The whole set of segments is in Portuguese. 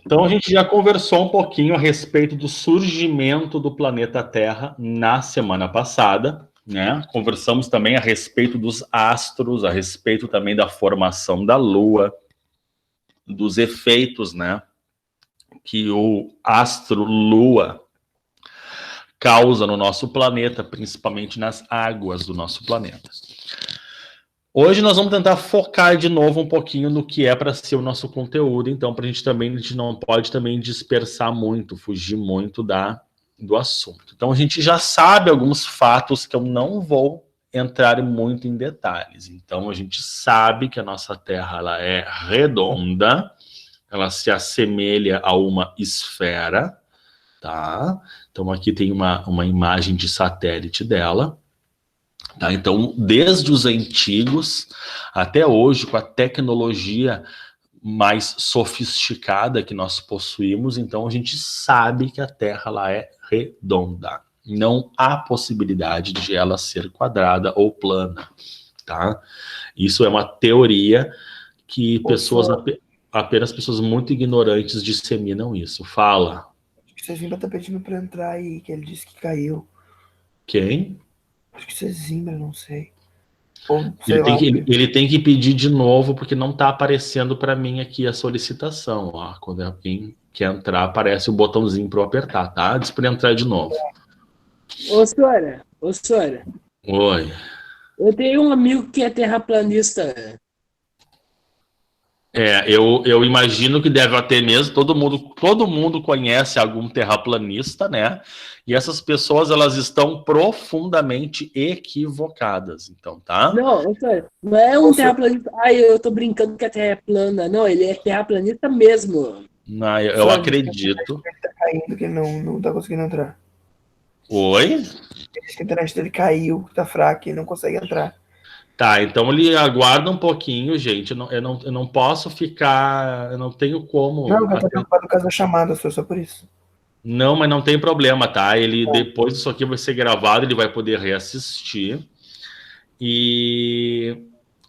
Então a gente já conversou um pouquinho a respeito do surgimento do planeta Terra na semana passada, né? Conversamos também a respeito dos astros, a respeito também da formação da Lua, dos efeitos, né, que o astro Lua causa no nosso planeta, principalmente nas águas do nosso planeta. Hoje nós vamos tentar focar de novo um pouquinho no que é para ser o nosso conteúdo, então a gente não pode também dispersar muito, fugir muito do assunto. Então a gente já sabe alguns fatos que eu não vou entrar muito em detalhes. Então a gente sabe que a nossa Terra ela é redonda, ela se assemelha a uma esfera, tá? Então aqui tem uma imagem de satélite dela. Tá, então, desde os antigos até hoje, com a tecnologia mais sofisticada que nós possuímos, então a gente sabe que a Terra lá é redonda. Não há possibilidade de ela ser quadrada ou plana, tá? Isso é uma teoria que apenas pessoas muito ignorantes disseminam isso. Fala. Acho que o Cezimbra tá pedindo pra entrar aí, que ele disse que caiu. Quem? Acho que Cezimbra, não sei. Ou sei Ele tem lá. ele tem que pedir de novo, porque não está aparecendo para mim aqui a solicitação. Ó. Quando alguém quer entrar, aparece o botãozinho para eu apertar, tá? Diz para entrar de novo. Ô, senhora, Oi. eu tenho um amigo que é terraplanista. Eu imagino que deve ter mesmo. Todo mundo conhece algum terraplanista, né? E essas pessoas, elas estão profundamente equivocadas, então, tá? Não, senhora, não é um terraplanista. Ai, eu tô brincando que a Terra é plana. Não, ele é terraplanista mesmo. Não, eu acredito. Ele tá caindo, que ele não tá conseguindo entrar. Oi? Ele disse que a internet dele caiu, que tá fraca e não consegue entrar. Tá, então ele aguarda um pouquinho, gente. Eu não posso ficar. Eu não tenho como. Não, eu tô preocupado por causa da chamada, só por isso. Não, mas não tem problema, tá? Ele depois disso aqui vai ser gravado, ele vai poder reassistir. E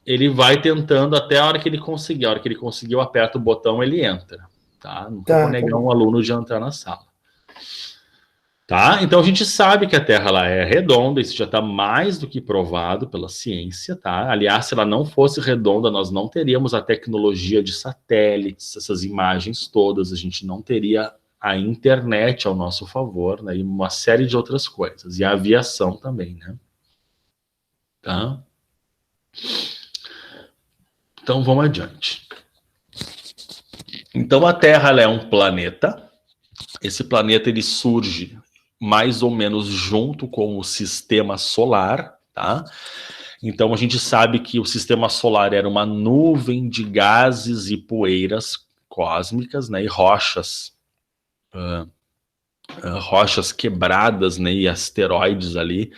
ele vai tentando até a hora que ele conseguir. A hora que ele conseguir, eu aperto o botão, ele entra. Tá? Nunca vou negar um aluno de entrar na sala. Tá? Então a gente sabe que a Terra ela é redonda, isso já está mais do que provado pela ciência, tá? Aliás, se ela não fosse redonda, nós não teríamos a tecnologia de satélites, essas imagens todas, a gente não teria a internet ao nosso favor, né? E uma série de outras coisas, e a aviação também, né? Tá? Então vamos adiante. Então a Terra ela é um planeta. Esse planeta ele surge mais ou menos junto com o sistema solar, tá? Então a gente sabe que o sistema solar era uma nuvem de gases e poeiras cósmicas, né? E rochas, rochas quebradas, né? E asteroides ali.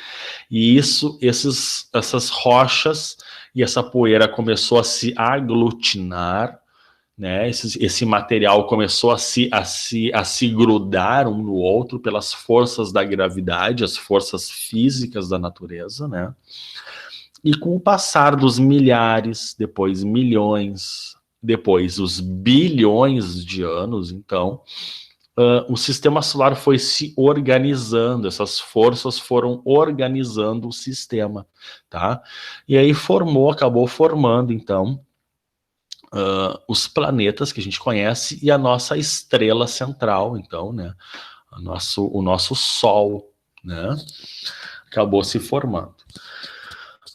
E essas rochas e essa poeira começou a se aglutinar, né? Esse material começou a se grudar um no outro pelas forças da gravidade, as forças físicas da natureza, né? E com o passar dos milhares, depois milhões, depois os bilhões de anos, então, o sistema solar foi se organizando, essas forças foram organizando o sistema, tá? E aí acabou formando, então, os planetas que a gente conhece e a nossa estrela central, então, né? O nosso Sol, né? Acabou se formando.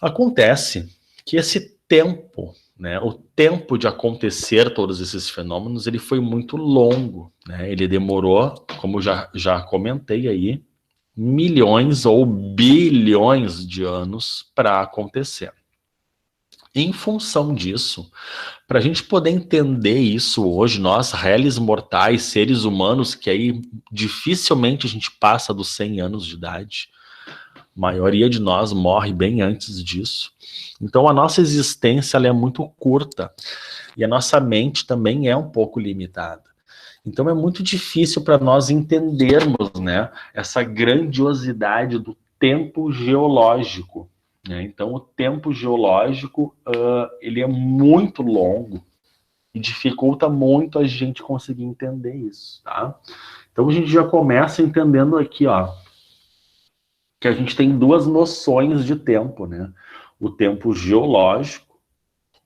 Acontece que esse tempo, né? O tempo de acontecer todos esses fenômenos, ele foi muito longo, né? Ele demorou, como já comentei aí, milhões ou bilhões de anos para acontecer. Em função disso, para a gente poder entender isso hoje, nós, réis mortais, seres humanos, que aí dificilmente a gente passa dos 100 anos de idade, a maioria de nós morre bem antes disso. Então a nossa existência ela é muito curta e a nossa mente também é um pouco limitada. Então é muito difícil para nós entendermos, né, essa grandiosidade do tempo geológico. Né? Então o tempo geológico ele é muito longo. E dificulta muito a gente conseguir entender isso, tá? Então a gente já começa entendendo aqui, ó, que a gente tem duas noções de tempo, né? O tempo geológico,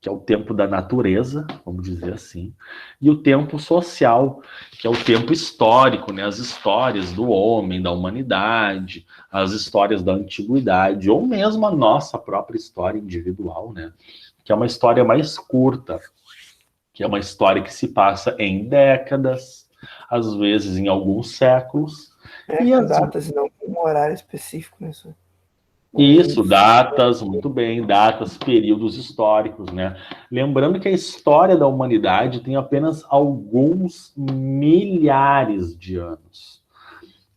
que é o tempo da natureza, vamos dizer assim, e o tempo social, que é o tempo histórico, né? As histórias do homem, da humanidade, as histórias da antiguidade, ou mesmo a nossa própria história individual, né? Que é uma história mais curta, que é uma história que se passa em décadas, às vezes em alguns séculos. E Com datas e não com um horário específico, né? Isso, datas, muito bem, datas, períodos históricos, né? Lembrando que a história da humanidade tem apenas alguns milhares de anos.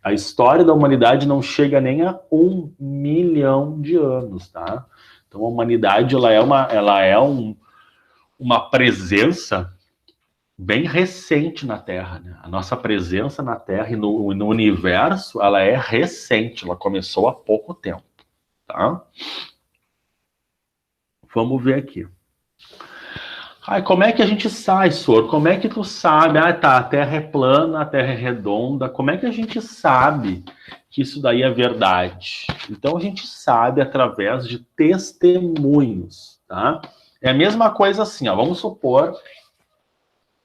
A história da humanidade não chega nem a 1 milhão de anos, tá? Então a humanidade, ela é uma presença bem recente na Terra, né? A nossa presença na Terra e no universo, ela é recente, ela começou há pouco tempo, tá? Vamos ver aqui. Ai, como é que a gente sai, Sor? Como é que tu sabe? Ah, tá, a Terra é plana, a Terra é redonda. Como é que a gente sabe que isso daí é verdade? Então a gente sabe através de testemunhos, tá? É a mesma coisa assim, ó. Vamos supor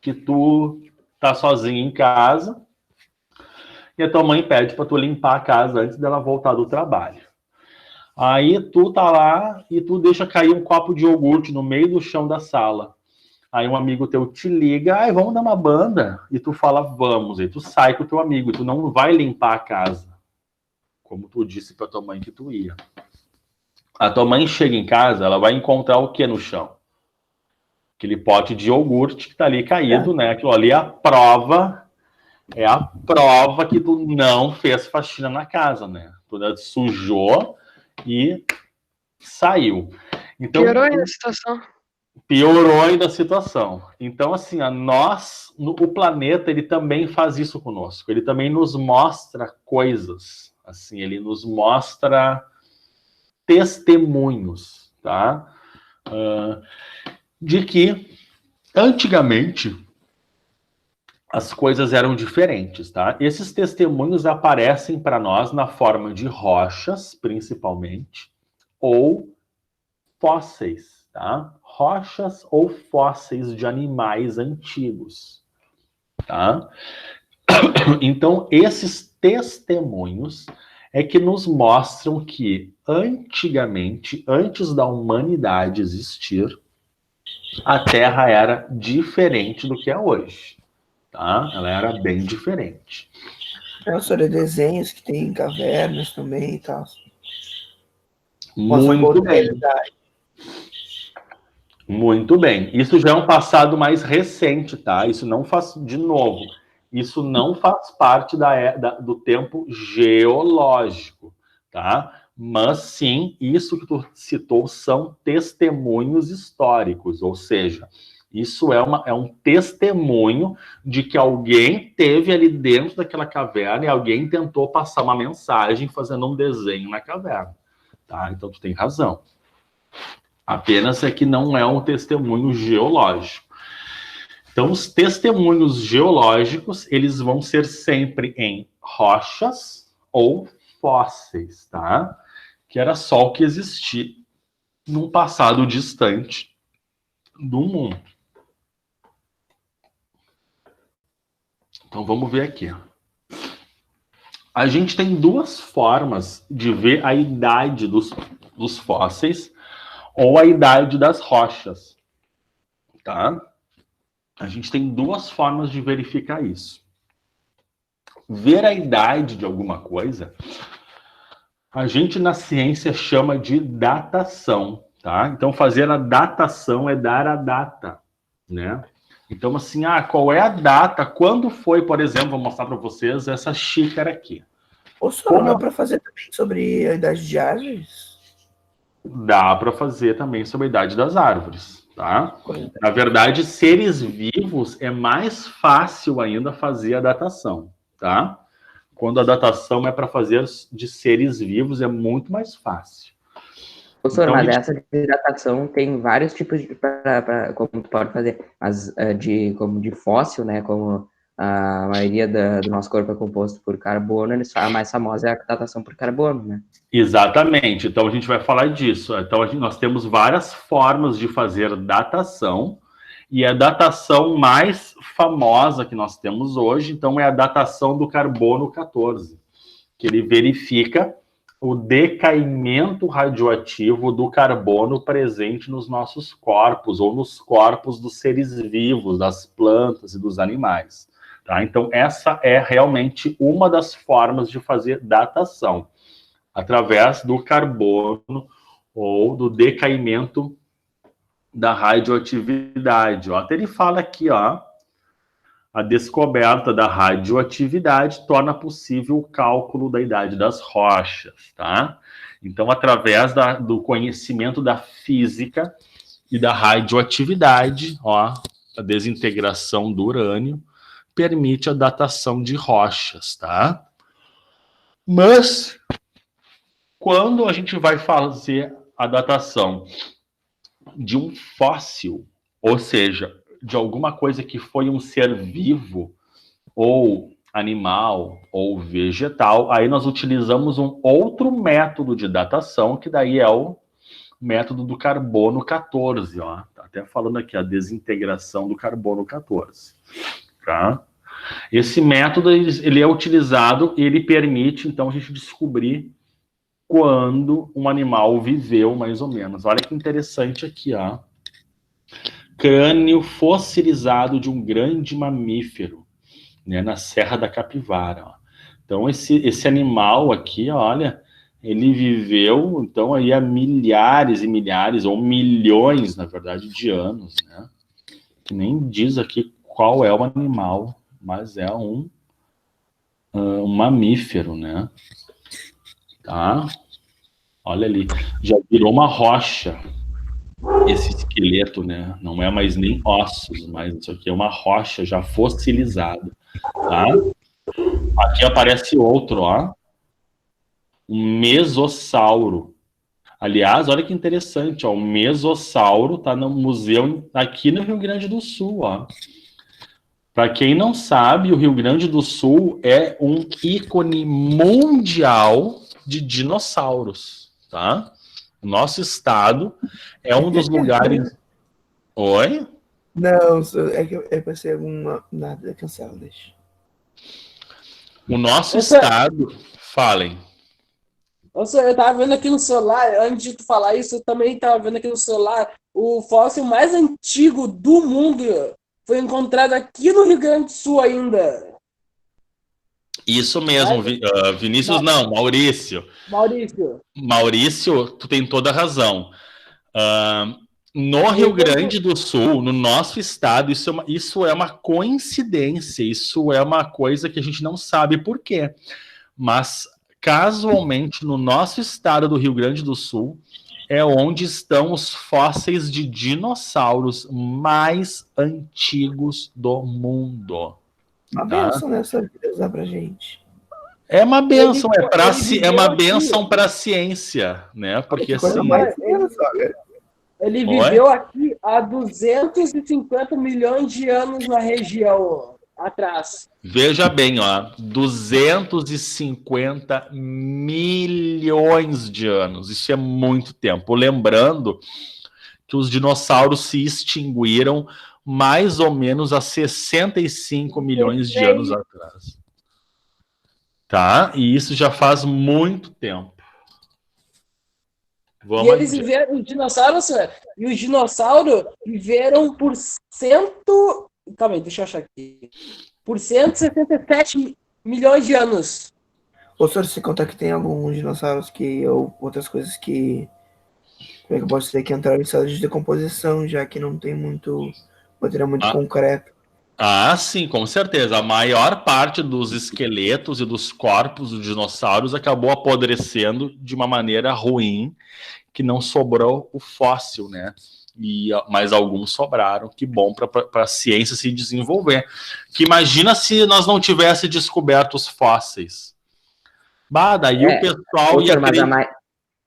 que tu tá sozinho em casa e a tua mãe pede para tu limpar a casa antes dela voltar do trabalho. Aí tu tá lá e tu deixa cair um copo de iogurte no meio do chão da sala. Aí um amigo teu te liga, ai, vamos dar uma banda? E tu fala, vamos. E tu sai com o teu amigo, e tu não vai limpar a casa, como tu disse pra tua mãe que tu ia. A tua mãe chega em casa, ela vai encontrar o que no chão? Aquele pote de iogurte que tá ali caído, né? Aquilo ali é a prova que tu não fez faxina na casa, né? Tu sujou e saiu. Então, Piorou ainda a situação. Piorou ainda a situação. Então, assim, o planeta, ele também faz isso conosco. Ele também nos mostra coisas. Assim, ele nos mostra testemunhos, tá? De que, antigamente, as coisas eram diferentes, tá? Esses testemunhos aparecem para nós na forma de rochas, principalmente, ou fósseis, tá? Rochas ou fósseis de animais antigos, tá? Então, esses testemunhos é que nos mostram que antigamente, antes da humanidade existir, a Terra era diferente do que é hoje, tá? Ela era bem diferente. Sobre desenhos que tem cavernas também e tal. Muito bem. Muito bem. Isso já é um passado mais recente, tá? Isso não faz, de novo, isso não faz parte do tempo geológico, tá? Mas sim, isso que tu citou são testemunhos históricos, ou seja, isso é um testemunho de que alguém teve ali dentro daquela caverna e alguém tentou passar uma mensagem fazendo um desenho na caverna, tá? Então tu tem razão. Apenas é que não é um testemunho geológico. Então, os testemunhos geológicos, eles vão ser sempre em rochas ou fósseis, tá? Que era só o que existia num passado distante do mundo. Então, vamos ver aqui. A gente tem duas formas de ver a idade dos fósseis ou a idade das rochas, tá? A gente tem duas formas de verificar isso. Ver a idade de alguma coisa, a gente na ciência chama de datação, tá? Então, fazer a datação é dar a data, né? Então, assim, qual é a data? Quando foi, por exemplo, vou mostrar para vocês essa xícara aqui. Ou só dá para fazer também sobre a idade de árvores? Dá para fazer também sobre a idade das árvores, tá? Na verdade, seres vivos é mais fácil ainda fazer a datação, tá? Quando a datação é para fazer de seres vivos, é muito mais fácil. Professor, Então, mas a gente- essa de hidratação tem vários tipos de como tu pode fazer, mas como de fóssil, né? Como a maioria do nosso corpo é composto por carbono, a mais famosa é a hidratação por carbono, né? Exatamente. Então a gente vai falar disso. Então nós temos várias formas de fazer datação, e a datação mais famosa que nós temos hoje, então, é a datação do carbono 14, que ele verifica o decaimento radioativo do carbono presente nos nossos corpos, ou nos corpos dos seres vivos, das plantas e dos animais. Tá? Então, essa é realmente uma das formas de fazer datação, através do carbono ou do decaimento da radioatividade. Ó, até ele fala aqui, ó, a descoberta da radioatividade torna possível o cálculo da idade das rochas, tá? Então, através do conhecimento da física e da radioatividade, ó, a desintegração do urânio permite a datação de rochas, tá? Mas, quando a gente vai fazer a datação de um fóssil, ou seja, de alguma coisa que foi um ser vivo, ou animal, ou vegetal, aí nós utilizamos um outro método de datação, que daí é o método do carbono 14, ó. Tá até falando aqui, a desintegração do carbono 14, tá? Esse método, ele é utilizado e ele permite, então, a gente descobrir quando um animal viveu, mais ou menos. Olha que interessante aqui, ó. Crânio fossilizado de um grande mamífero, né, na Serra da Capivara. Ó. Então, esse animal aqui, olha, ele viveu, então, aí há milhares e milhares, ou milhões, na verdade, de anos, né? Que nem diz aqui qual é o animal, mas é um mamífero, né? Tá? Olha ali, já virou uma rocha esse esqueleto, né? Não é mais nem ossos, mas isso aqui é uma rocha já fossilizada, tá? Aqui aparece outro, ó. Um mesossauro. Aliás, olha que interessante, ó. O mesossauro tá no museu aqui no Rio Grande do Sul, ó. Para quem não sabe, o Rio Grande do Sul é um ícone mundial de dinossauros, tá? O nosso estado é um dos lugares... Oi? Não, é pra ser alguma. Nada, cancela, deixa. O nosso estado... Falem. Eu tava vendo aqui no celular, antes de tu falar isso, eu também tava vendo aqui no celular, o fóssil mais antigo do mundo foi encontrado aqui no Rio Grande do Sul ainda. Isso mesmo, Vinícius, não, Maurício. Maurício, tu tem toda a razão. No Rio Grande do Sul, no nosso estado, isso é uma coincidência, isso é uma coisa que a gente não sabe por quê. Mas, casualmente, no nosso estado do Rio Grande do Sul, é onde estão os fósseis de dinossauros mais antigos do mundo. Uma benção, né? Essa vida pra gente. É uma benção, é uma benção para a ciência, né? Porque assim... Ele viveu aqui há 250 milhões de anos na região atrás. Veja bem, ó, 250 milhões de anos. Isso é muito tempo. Lembrando que os dinossauros se extinguiram mais ou menos há 65 milhões de anos atrás. Tá? E isso já faz muito tempo. E eles viveram, os dinossauros viveram por calma aí, deixa eu achar aqui. Por 167 milhões de anos. Ô, senhor, se contar que tem alguns dinossauros ou outras coisas que... Como é que eu posso dizer? Que entraram em estado de decomposição, já que não tem muito material muito concreto. Ah, sim, com certeza. A maior parte dos esqueletos e dos corpos dos dinossauros acabou apodrecendo de uma maneira ruim, que não sobrou o fóssil, né? Mas alguns sobraram. Que bom para a ciência se desenvolver. Que imagina se nós não tivéssemos descoberto os fósseis. Daí o pessoal ia...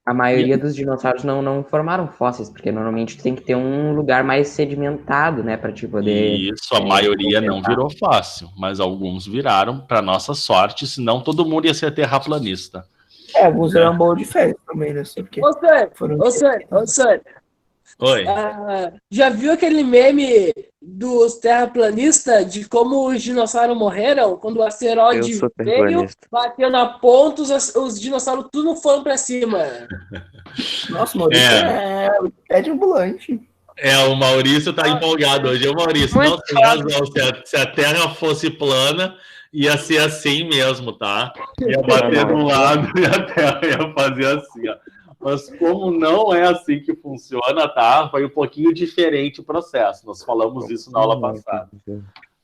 A maioria dos dinossauros não formaram fósseis, porque normalmente tem que ter um lugar mais sedimentado, né, para te poder... Isso, a maioria não virou fóssil, mas alguns viraram, para nossa sorte, senão todo mundo ia ser terraplanista. Alguns eram boa de férias também, né? Porque Ô, Sérgio, Oi. já viu aquele meme dos terraplanistas de como os dinossauros morreram? Quando o asteroide veio, bateu na ponta, os dinossauros tudo foram para cima. Nossa, Maurício é de ambulante. O Maurício tá empolgado hoje. O Maurício, não tem razão. Se a Terra fosse plana, ia ser assim mesmo, tá? Ia bater de um lado e a Terra ia fazer assim, ó. Mas como não é assim que funciona, tá? Foi um pouquinho diferente o processo. Nós falamos isso na aula passada,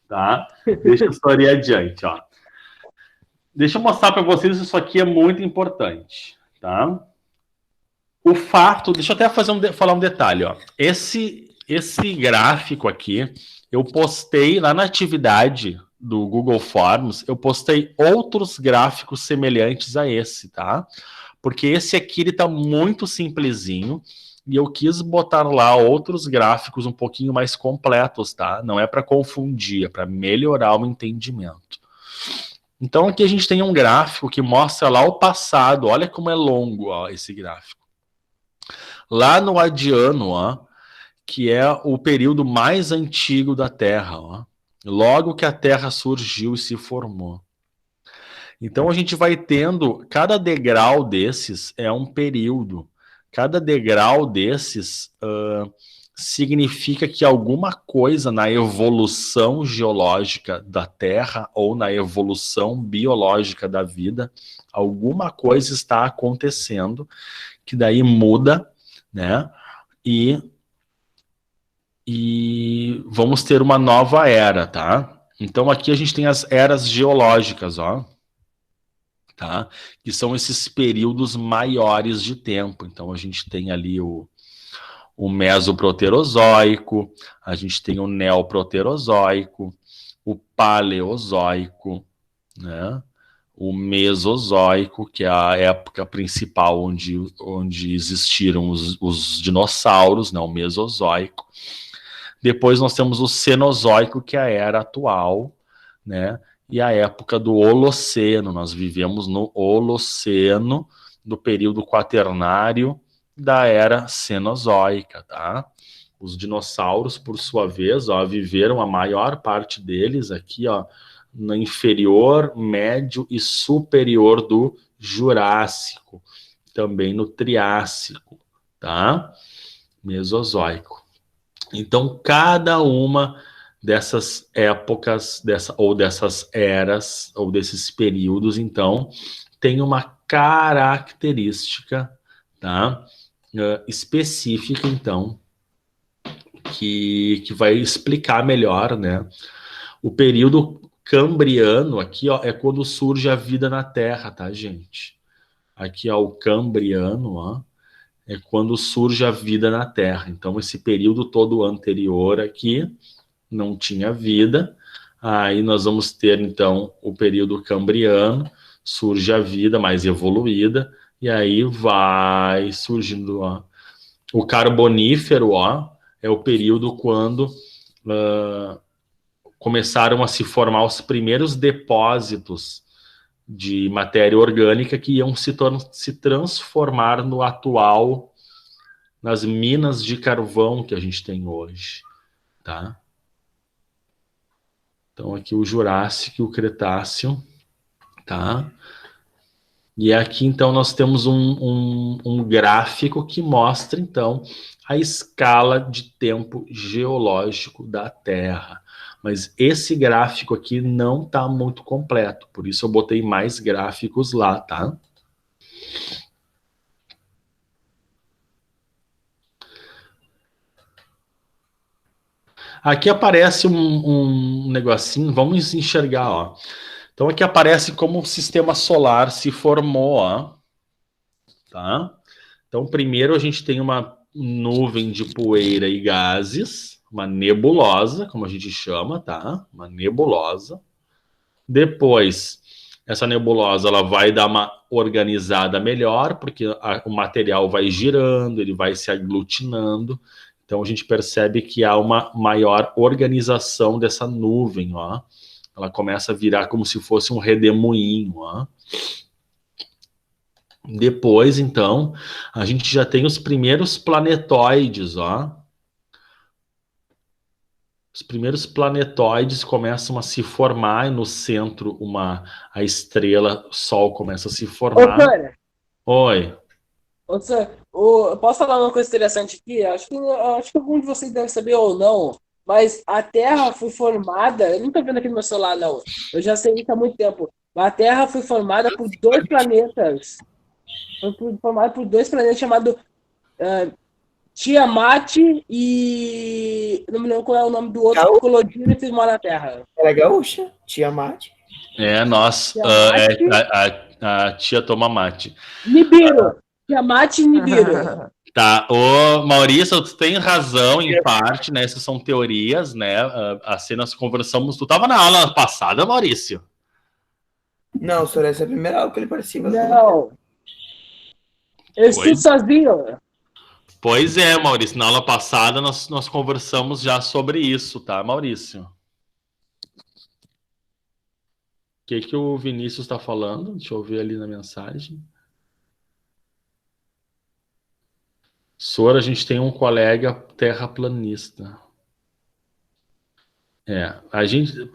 tá? Deixa eu só ir adiante, ó. Deixa eu mostrar para vocês, isso aqui é muito importante, tá? O fato, deixa eu até falar um detalhe, ó. Esse gráfico aqui, eu postei lá na atividade do Google Forms, eu postei outros gráficos semelhantes a esse, tá? Porque esse aqui, ele tá muito simplesinho, e eu quis botar lá outros gráficos um pouquinho mais completos, tá? Não é para confundir, é para melhorar o entendimento. Então aqui a gente tem um gráfico que mostra lá o passado, olha como é longo, ó, esse gráfico. Lá no Adiano, ó, que é o período mais antigo da Terra, ó, logo que a Terra surgiu e se formou. Então a gente vai tendo, cada degrau desses é um período, cada degrau desses significa que alguma coisa na evolução geológica da Terra ou na evolução biológica da vida, alguma coisa está acontecendo que daí muda, né? E vamos ter uma nova era, tá? Então aqui a gente tem as eras geológicas, ó, tá? Que são esses períodos maiores de tempo. Então a gente tem ali o Mesoproterozoico, a gente tem o Neoproterozoico, o Paleozoico, né? O Mesozoico, que é a época principal onde existiram os dinossauros, né? O Mesozoico. Depois nós temos o Cenozoico, que é a era atual, né? E a época do Holoceno. Nós vivemos no Holoceno, do período quaternário da era Cenozoica, tá? Os dinossauros, por sua vez, ó, viveram a maior parte deles aqui, ó, no inferior, médio e superior do Jurássico, também no Triássico, tá? Mesozoico. Então, cada uma dessas épocas, dessas eras, ou desses períodos, então, tem uma característica, tá? Específica, então, que vai explicar melhor, né? O período cambriano aqui, ó, é quando surge a vida na Terra, tá, gente? Aqui, ó, o cambriano, ó, é quando surge a vida na Terra. Então, esse período todo anterior aqui não tinha vida. Aí nós vamos ter, então, o período cambriano, surge a vida mais evoluída, e aí vai surgindo, ó, o Carbonífero, ó, é o período quando começaram a se formar os primeiros depósitos de matéria orgânica que iam se transformar no atual, nas minas de carvão que a gente tem hoje, tá? Então aqui o Jurássico e o Cretáceo, tá? E aqui então nós temos um gráfico que mostra então a escala de tempo geológico da Terra. Mas esse gráfico aqui não está muito completo, por isso eu botei mais gráficos lá, tá? Aqui aparece um negocinho, vamos enxergar, ó. Então aqui aparece como o sistema solar se formou, ó. Tá? Então primeiro a gente tem uma nuvem de poeira e gases, uma nebulosa, como a gente chama, tá? Uma nebulosa. Depois essa nebulosa ela vai dar uma organizada melhor, porque o material vai girando, ele vai se aglutinando. Então a gente percebe que há uma maior organização dessa nuvem, ó. Ela começa a virar como se fosse um redemoinho, ó. Depois, então, a gente já tem os primeiros planetoides, ó. Os primeiros planetoides começam a se formar e no centro a estrela Sol começa a se formar. Sônia, Oi. Sônia, eu posso falar uma coisa interessante aqui? Acho que algum de vocês deve saber ou não, mas a Terra foi formada, eu não estou vendo aqui no meu celular, não. Eu já sei isso há muito tempo. A Terra foi formada por dois planetas. Formada por dois planetas chamados Tiamat e... Não me lembro qual é o nome do outro que colodiram e fizeram na Terra. Ela é gaúcha? Tiamat? É, nós. Tiamat. A tia toma mate. Nibiru. Tiamat e Nibiru. Tá, ô Maurício, tu tem razão em parte, né? Essas são teorias, né? Assim nós conversamos. Tu tava na aula passada, Maurício? Não, senhor, essa é a primeira aula que ele participa. Não. Eu estudo sozinho. Pois é, Maurício. Na aula passada nós conversamos já sobre isso, tá, Maurício? O que o Vinícius está falando? Deixa eu ver ali na mensagem. Sora, a gente tem um colega terraplanista. A gente... Eu.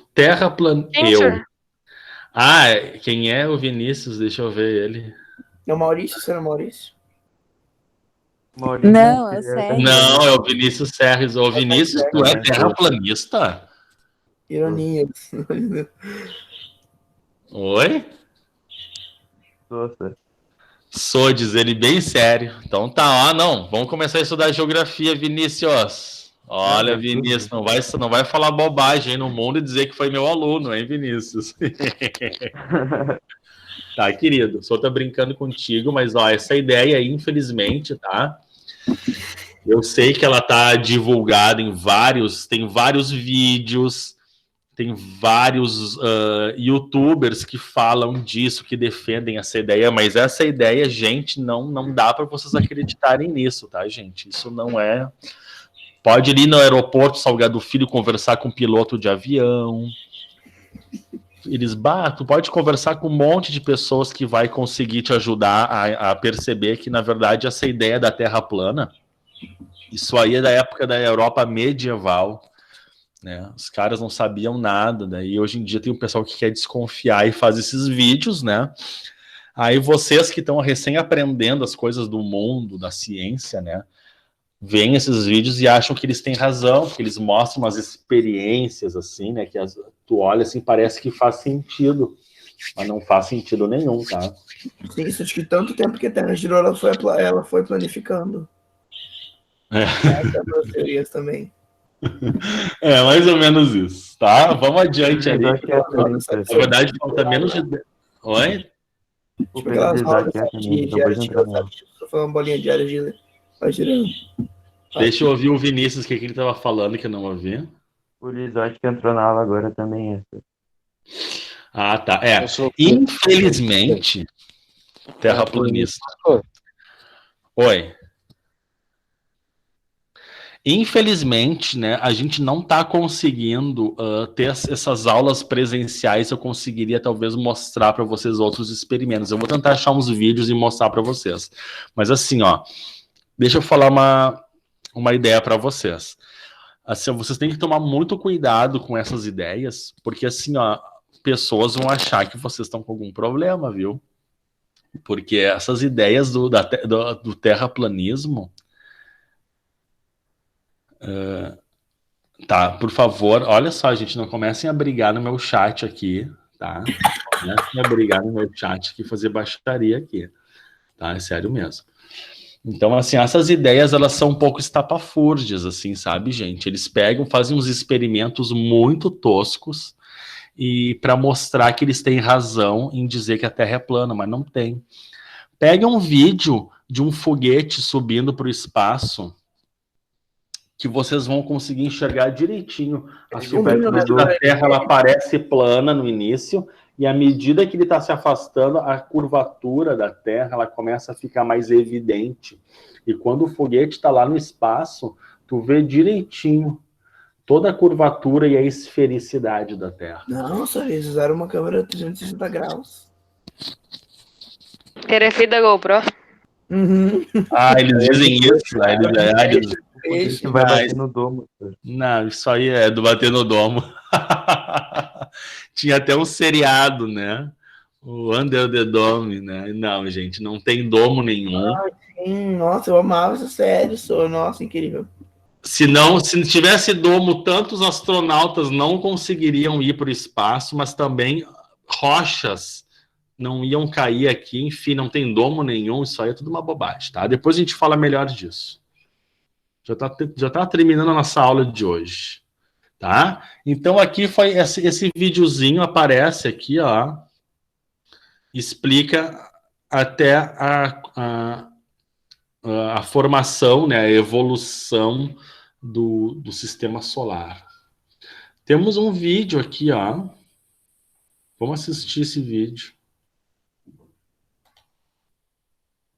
Quem é o Vinícius? Deixa eu ver ele. É o Maurício, senhor Maurício? Não, é o Sérgio. Não, é o Vinícius Serres. Ô, Vinícius, tu é terraplanista? Ironia. Oi? Nossa. Sou, diz ele bem sério. Então tá, não. Vamos começar a estudar geografia, Vinícius. Olha, Vinícius, não vai falar bobagem aí no mundo e dizer que foi meu aluno, hein, Vinícius? Tá, querido, só tô brincando contigo, mas ó, essa ideia aí, infelizmente, tá? Eu sei que ela tá divulgada tem vários vídeos, tem vários YouTubers que falam disso, que defendem essa ideia, mas essa ideia, gente, não dá para vocês acreditarem nisso, tá, gente? Isso não é... Pode ir no aeroporto Salgado Filho conversar com um piloto de avião. Tu pode conversar com um monte de pessoas que vai conseguir te ajudar a perceber que, na verdade, essa ideia da Terra plana, isso aí é da época da Europa medieval, né? Os caras não sabiam nada, daí hoje em dia tem um pessoal que quer desconfiar e faz esses vídeos, né? Aí vocês que estão recém aprendendo as coisas do mundo, da ciência, né? Veem esses vídeos e acham que eles têm razão, que eles mostram umas experiências assim, né? Que tu olha assim, parece que faz sentido, mas não faz sentido nenhum, tá? Sim, isso acho que tanto tempo que a Terra girou, ela foi planificando. As teorias também. É, mais ou menos isso, tá? Vamos adiante ali. Na verdade, falta menos de... Oi? Tipo aquelas rodas de argila, sabe? Tipo, foi uma bolinha de argila. Vai girando. Deixa eu ouvir o Vinícius, o que ele estava falando que eu não ouvi. O Lisote que entrou na aula agora também é. Ah, tá. Infelizmente, terraplanista. Oi. Infelizmente, né, a gente não está conseguindo ter essas aulas presenciais. Eu conseguiria talvez mostrar para vocês outros experimentos. Eu vou tentar achar uns vídeos e mostrar para vocês. Mas assim, ó, deixa eu falar uma ideia para vocês. Assim, vocês têm que tomar muito cuidado com essas ideias, porque assim, ó, pessoas vão achar que vocês estão com algum problema, viu? Porque essas ideias do terraplanismo... tá, por favor, olha só, gente, não comecem a brigar no meu chat aqui, tá? Comecem a brigar no meu chat aqui, fazer baixaria aqui, tá? É sério mesmo. Então, assim, essas ideias, elas são um pouco estapafúrdias, assim, sabe, gente? Eles fazem uns experimentos muito toscos e para mostrar que eles têm razão em dizer que a Terra é plana, mas não tem. Pega um vídeo de um foguete subindo para o espaço que vocês vão conseguir enxergar direitinho. A superfície da Terra, ela parece plana no início e à medida que ele está se afastando, a curvatura da Terra ela começa a ficar mais evidente. E quando o foguete está lá no espaço, tu vê direitinho toda a curvatura e a esfericidade da Terra. Nossa, eles usaram uma câmera 360 graus. Ter feito da GoPro. Uhum. Ah, eles dizem isso, né? Isso vai bater no domo. Não, isso aí é do bater no domo. Tinha até um seriado, né? O Under the Dome, né? Não, gente, não tem domo nenhum. Sim, nossa, eu amava essa série, nossa, incrível. Se tivesse domo, tantos astronautas não conseguiriam ir para o espaço, mas também rochas não iam cair aqui. Enfim, não tem domo nenhum, isso aí é tudo uma bobagem, tá? Depois a gente fala melhor disso. Já tá terminando a nossa aula de hoje, tá? Então aqui foi esse videozinho aparece aqui, ó, explica até a formação, né, a evolução do sistema solar. Temos um vídeo aqui, ó. Vamos assistir esse vídeo.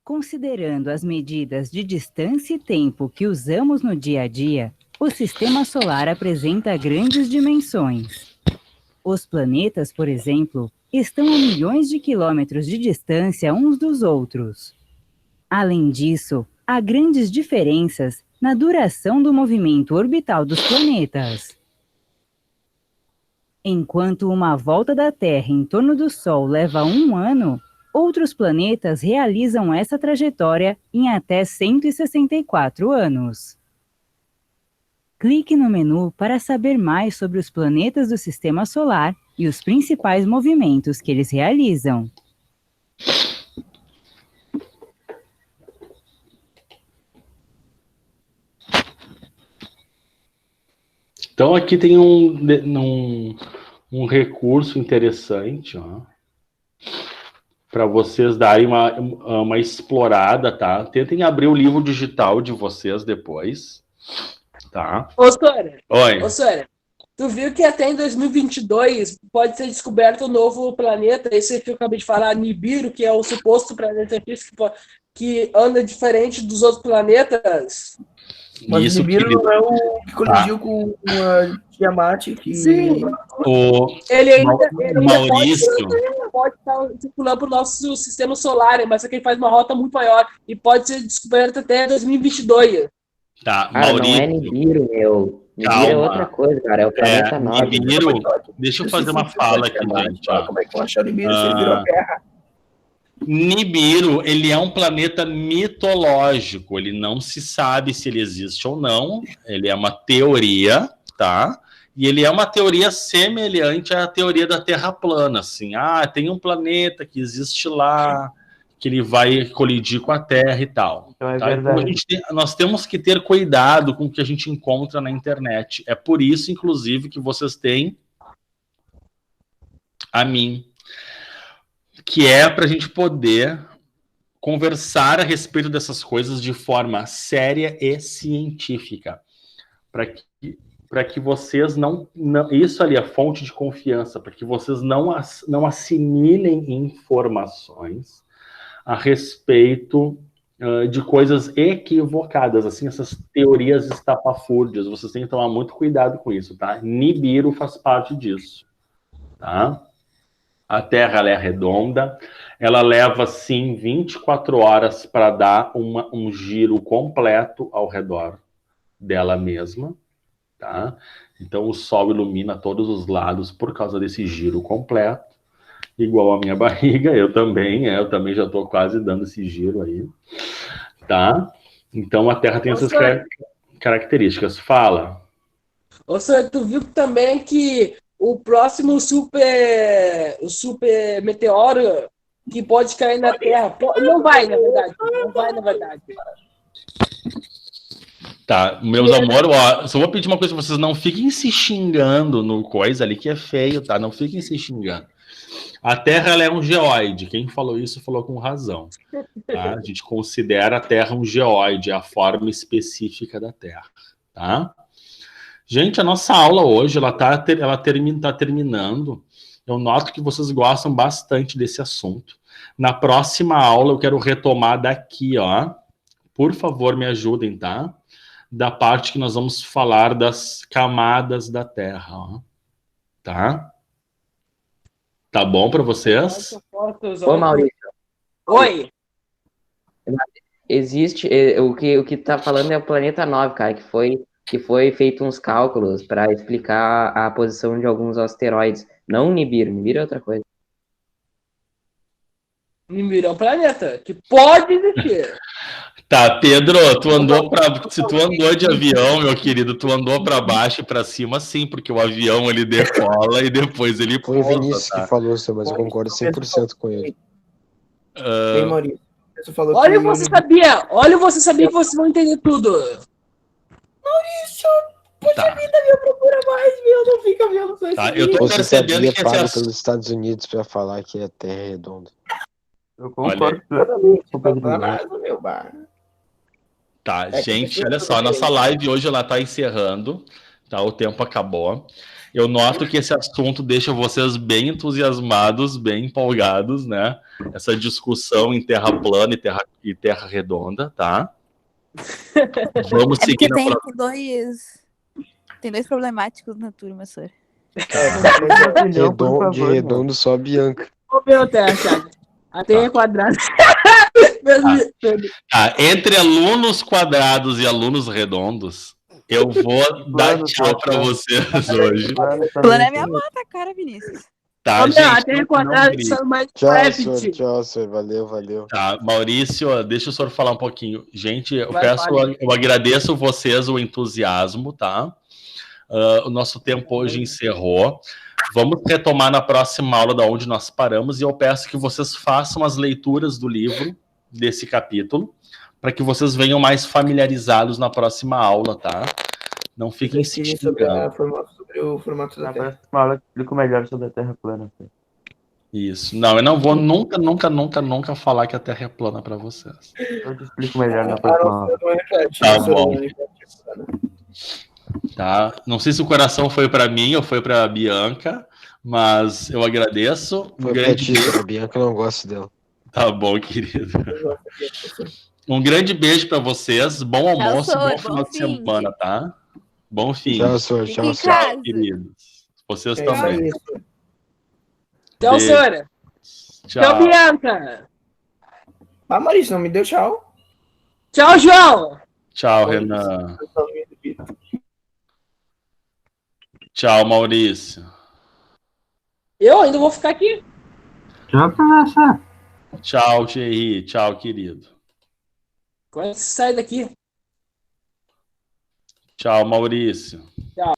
Considerando as medidas de distância e tempo que usamos no dia a dia, o sistema solar apresenta grandes dimensões. Os planetas, por exemplo, estão a milhões de quilômetros de distância uns dos outros. Além disso, há grandes diferenças na duração do movimento orbital dos planetas. Enquanto uma volta da Terra em torno do Sol leva 1 ano, outros planetas realizam essa trajetória em até 164 anos. Clique no menu para saber mais sobre os planetas do Sistema Solar e os principais movimentos que eles realizam. Então aqui tem um recurso interessante, ó, para vocês darem uma explorada, tá? Tentem abrir o livro digital de vocês depois, tá? Ô, Sônia. Oi. Ô, Sônia, tu viu que até em 2022 pode ser descoberto um novo planeta, esse que eu acabei de falar, Nibiru, que é o suposto planeta que anda diferente dos outros planetas? Mas Isso o Nibiru não é o que colidiu com a Tiamat. Que... Sim. Ele ainda Maurício. pode estar circulando para o nosso sistema solar, mas aqui ele faz uma rota muito maior e pode ser descoberto até 2022. Tá, Cara, Maurício. não é Nibiru, meu. Nibiru Calma. é outra coisa, cara. É o planeta 9. Nibiru, deixa eu fazer uma fala aqui, gente. Ó. Como é que eu achar o Nibiru se ele virou a Terra? Nibiru, ele é um planeta mitológico, ele não se sabe se ele existe ou não, ele é uma teoria, tá? E ele é uma teoria semelhante à teoria da Terra plana, assim, tem um planeta que existe lá, que ele vai colidir com a Terra e tal. Então é tá? verdade. Então nós temos que ter cuidado com o que a gente encontra na internet. É por isso, inclusive, que vocês têm a mim, que é para a gente poder conversar a respeito dessas coisas de forma séria e científica, para que vocês não... Isso ali é fonte de confiança, para que vocês não assimilem informações a respeito de coisas equivocadas, assim, essas teorias estapafúrdias. Vocês têm que tomar muito cuidado com isso, tá? Nibiru faz parte disso, tá? A Terra ela é redonda, ela leva, sim, 24 horas para dar um giro completo ao redor dela mesma, tá? Então o Sol ilumina todos os lados por causa desse giro completo, igual a minha barriga, eu também já estou quase dando esse giro aí, tá? Então a Terra tem essas características. Fala. Ou seja, tu viu também que o próximo super meteoro que pode cair na Terra, não vai, na verdade. Tá, meus amores, ó, só vou pedir uma coisa pra vocês, não fiquem se xingando no coisa ali que é feio, tá? Não fiquem se xingando. A Terra ela é um geóide, quem falou isso falou com razão. Tá? A gente considera a Terra um geóide, a forma específica da Terra, tá? Gente, a nossa aula hoje, ela tá terminando, Eu noto que vocês gostam bastante desse assunto. Na próxima aula eu quero retomar daqui, ó. Por favor, me ajudem, tá? Da parte que nós vamos falar das camadas da Terra, ó. Tá? Tá bom para vocês? Ô, Maurício, Oi! existe, o que tá falando é o Planeta 9, cara, que foi feito uns cálculos para explicar a posição de alguns asteroides. Não o Nibiru, Nibiru é outra coisa. Nibiru é um planeta que pode existir. Tá, Pedro, se tu andou de avião, meu querido, tu andou para baixo e para cima, sim, porque o avião ele decola e depois ele Foi o pousa, Vinícius tá? que falou isso, mas eu concordo 100% com ele. Bem, Maurício. Você falou Olha, que você sabia! Olha, você sabia que vocês vão entender tudo. Maurício, poxa Tá. vida, meu, procura mais, meu, não fica vendo só esse Tá, eu vídeo. tô Você percebendo sabia, que esse paga assunto... pelos Estados Unidos pra falar que a Terra é redonda. Eu concordo plenamente com o Pedro Miguel. Satanás, meu bar. Tá, É, gente, que olha só, a nossa live hoje ela tá encerrando, tá? O tempo acabou. Eu noto que esse assunto deixa vocês bem entusiasmados, bem empolgados, né? Essa discussão em terra plana e terra redonda, tá? Vamos É porque seguir na tem próxima. tem dois problemáticos na turma, senhor. Opinião, por favor, De redondo só a Bianca. Ô, meu Terra, Thiago. A Terra é quadrada. Tá, entre alunos quadrados e alunos redondos, eu vou dar tchau para vocês hoje. Plano é minha bota, cara, Vinícius. Tá, Ô, meu, a Terra é não quadrada grite. são mais Tchau, Minecraft. senhor. Valeu. Tá, Maurício, deixa o senhor falar um pouquinho. Gente, Vai. eu agradeço vocês o entusiasmo, tá? O nosso tempo hoje encerrou. Vamos retomar na próxima aula da onde nós paramos e eu peço que vocês façam as leituras do livro desse capítulo para que vocês venham mais familiarizados na próxima aula, tá? Não fiquem se sobre xingando. sobre o formato da Na Terra. próxima aula eu explico melhor sobre a Terra plana. Isso. Não, eu não vou nunca falar que a Terra é plana para vocês. Eu te explico melhor na próxima aula. Tá bom. Tá? Não sei se o coração foi para mim ou foi para Bianca, mas eu agradeço. Foi pra ti, a Bianca não gosta dela. Tá bom, querido. Um grande beijo para vocês. Bom almoço, senhor. bom final de Bom fim. semana, tá? Bom fim. Tchau, senhor. Fica em Tchau. casa. Queridos. Vocês É também. isso. Tchau, Beijo. senhora. Tchau, Tchau. Bianca. Ah, Maurício, não me deu tchau. Tchau, João. Tchau, Renan. Tchau, Maurício. Eu ainda vou ficar aqui. Tchau, professor. Tchau, Thierry. Tchau, querido. Como é que você sai daqui? Tchau, Maurício. Tchau.